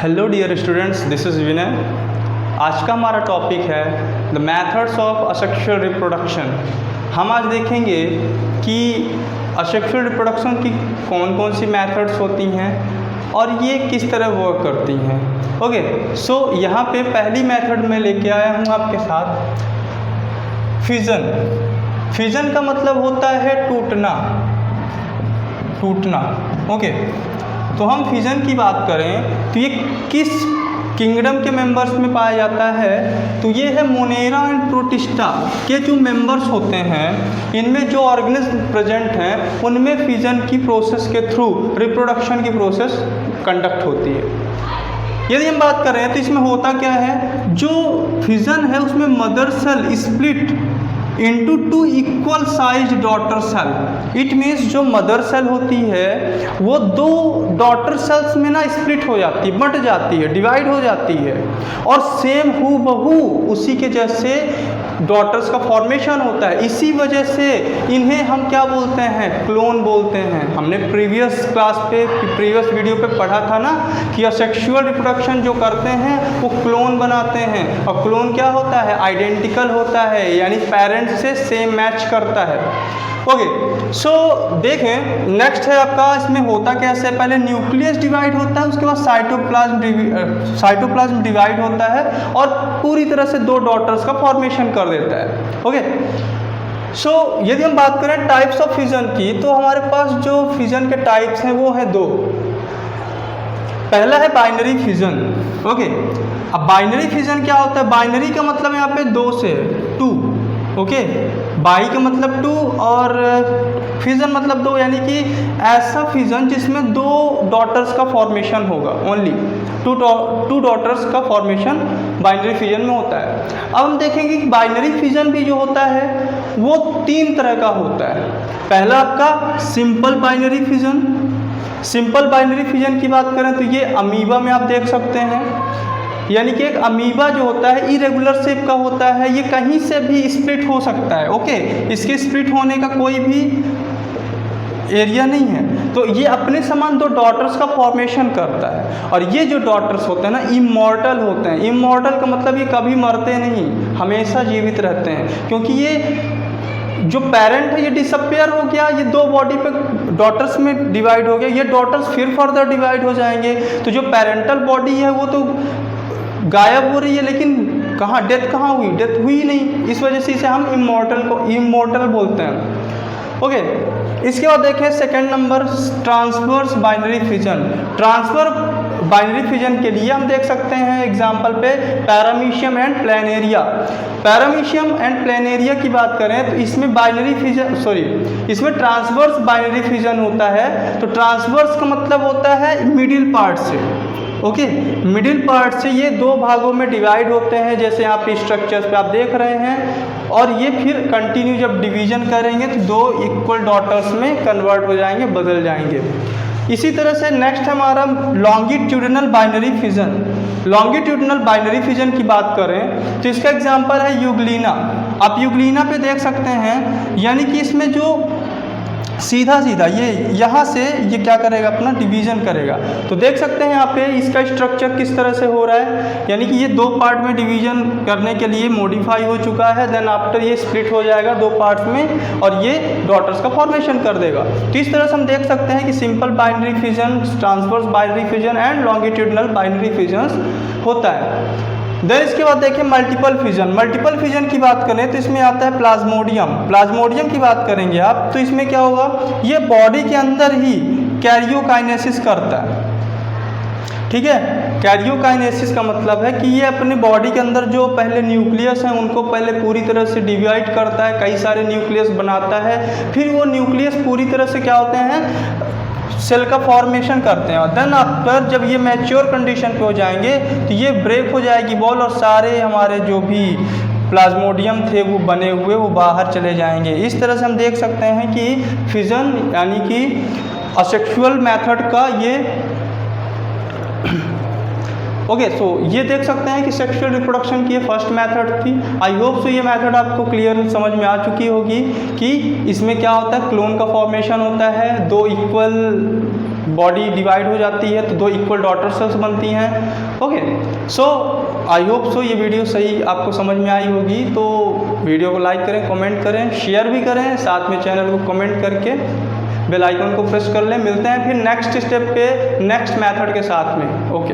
Hello dear students, this is Vinay. आज का हमारा टॉपिक है the methods of asexual reproduction. हम आज देखेंगे कि असेक्सुअल रिप्रोडक्शन की कौन कौन सी मेथड्स होती हैं और ये किस तरह वर्क करती हैं। ओके, सो यहाँ पे पहली मेथड में लेके आया हूँ आपके साथ फिजन। फिजन का मतलब होता है टूटना। ओके, तो हम फिजन की बात करें तो ये किस किंगडम के मेंबर्स में पाया जाता है, तो ये है मोनेरा एंड प्रोटिस्टा के जो मेंबर्स होते हैं, इनमें जो ऑर्गेनिज्म प्रेजेंट हैं उनमें फिजन की प्रोसेस के थ्रू रिप्रोडक्शन की प्रोसेस कंडक्ट होती है। यदि हम बात करें तो इसमें होता क्या है, जो फिजन है उसमें mother cell split into two equal size daughter cell. It means जो मदर सेल होती है वो दो डॉटर सेल्स में ना स्प्लिट हो जाती है, बंट जाती है, डिवाइड हो जाती है और सेम हूबहू उसी के जैसे डॉटर्स का फॉर्मेशन होता है। इसी वजह से इन्हें हम क्या बोलते हैं, क्लोन बोलते हैं। हमने प्रीवियस क्लास पे प्रीवियस वीडियो पे पढ़ा था ना कि असेक्सुअल रिप्रोडक्शन जो करते हैं वो क्लोन बनाते हैं। और क्लोन क्या होता है, आइडेंटिकल होता है, यानी पेरेंट्स से सेम मैच करता है। ओके, सो देखें नेक्स्ट है आपका, इसमें होता कैसे है, पहले न्यूक्लियस डिवाइड होता है, उसके बाद साइटोप्लाज्म डिवाइड होता है और पूरी तरह से दो डॉटर्स का फॉर्मेशन कर देता है। ओके, सो यदि हम बात करें टाइप्स ऑफ फिजन की, तो हमारे पास जो फिजन के टाइप्स हैं वो हैं दो। पहला है बाइनरी फिजन। ओके, अब बाइनरी फिजन क्या होता है, बाइनरी का मतलब यहाँ पे दो से टू। ओके, बाई का मतलब टू और फिजन मतलब दो, यानी कि ऐसा फिजन जिसमें दो डॉटर्स का फॉर्मेशन होगा, ओनली टू डॉटर्स का फॉर्मेशन बाइनरी फिजन में होता है। अब हम देखेंगे कि बाइनरी फिजन भी जो होता है वो तीन तरह का होता है। पहला आपका simple binary fission. Simple binary fission की बात करें तो ये अमीबा में आप देख सकते हैं, यानी कि एक अमीबा जो होता है इरेगुलर शेप का होता है, ये कहीं से भी स्प्लिट हो सकता है। ओके, इसके स्प्लिट होने का कोई भी एरिया नहीं है, तो ये अपने समान दो डॉटर्स का फॉर्मेशन करता है। और ये जो डॉटर्स होते हैं ना इमॉर्टल होते हैं। इमॉर्टल का मतलब ये कभी मरते नहीं, हमेशा जीवित रहते हैं, क्योंकि ये जो पेरेंट है ये डिसअपियर हो गया, ये दो बॉडी पे डॉटर्स में डिवाइड हो गया, ये डॉटर्स फिर फर्दर डिवाइड हो जाएंगे, तो जो पेरेंटल बॉडी है वो तो गायब हो रही है, लेकिन कहाँ डेथ कहाँ हुई, डेथ हुई नहीं। इस वजह से इसे हम इमॉर्टल बोलते हैं। ओके, इसके बाद देखें second number transverse binary fission. Transfer binary fission के लिए हम देख सकते हैं एग्जाम्पल पे paramecium and planaria. Paramecium and planaria की बात करें तो इसमें बाइनरी फिजन इसमें ट्रांसवर्स बाइनरी फिजन होता है। तो ट्रांसवर्स का मतलब होता है मिडिल पार्ट से। ओके, मिडिल पार्ट से ये दो भागों में डिवाइड होते हैं, जैसे यहाँ पे स्ट्रक्चर्स पे आप देख रहे हैं, और ये फिर कंटिन्यू जब डिवीजन करेंगे तो दो इक्वल डॉटर्स में कन्वर्ट हो जाएंगे, बदल जाएंगे। इसी तरह से नेक्स्ट हमारा longitudinal binary fission. Longitudinal binary fission की बात करें तो इसका एग्जांपल है यूग्लिना। आप यूग्लिना पे देख सकते हैं, यानी कि इसमें जो सीधा ये यहाँ से ये क्या करेगा, अपना डिवीजन करेगा। तो देख सकते हैं यहाँ पे इसका स्ट्रक्चर किस तरह से हो रहा है, यानी कि ये दो पार्ट में डिवीजन करने के लिए मॉडिफाई हो चुका है, देन आफ्टर ये स्प्लिट हो जाएगा दो पार्ट्स में और ये डॉटर्स का फॉर्मेशन कर देगा। तो इस तरह से हम देख सकते हैं कि simple binary fission, transverse binary fission and longitudinal binary fission होता है। देन इसके बाद देखिए मल्टीपल फिजन। मल्टीपल फिजन की बात करें तो इसमें आता है प्लाज्मोडियम। प्लाज्मोडियम की बात करेंगे आप तो इसमें क्या होगा, ये बॉडी के अंदर ही कैरियोकाइनेसिस करता है। ठीक है, कैरियोकाइनेसिस का मतलब है कि ये अपने बॉडी के अंदर जो पहले न्यूक्लियस हैं उनको पहले पूरी तरह से डिवाइड करता है, कई सारे न्यूक्लियस बनाता है, फिर वो न्यूक्लियस पूरी तरह से क्या होते हैं, सेल का फॉर्मेशन करते हैं। और देन आफ्टर जब ये मैच्योर कंडीशन पे हो जाएंगे तो ये ब्रेक हो जाएगी बॉल और सारे हमारे जो भी प्लाज्मोडियम थे वो बने हुए वो बाहर चले जाएंगे। इस तरह से हम देख सकते हैं कि फिजन यानी कि असेक्सुअल मेथड का ये ओके, सो ये देख सकते हैं कि सेक्सुअल रिप्रोडक्शन की ये फर्स्ट मेथड थी। आई होप सो ये मेथड आपको क्लियर समझ में आ चुकी होगी कि इसमें क्या होता है, क्लोन का फॉर्मेशन होता है, दो इक्वल बॉडी डिवाइड हो जाती है तो 2 इक्वल डॉटर सेल्स बनती हैं। Okay, so I hope so ये वीडियो सही आपको समझ में आई होगी। तो वीडियो को लाइक करें, कमेंट करें, शेयर भी करें, साथ में चैनल को कमेंट करके बेल आइकन को प्रेस कर लें। मिलते हैं फिर नेक्स्ट स्टेप पे नेक्स्ट मेथड के साथ में। ओके।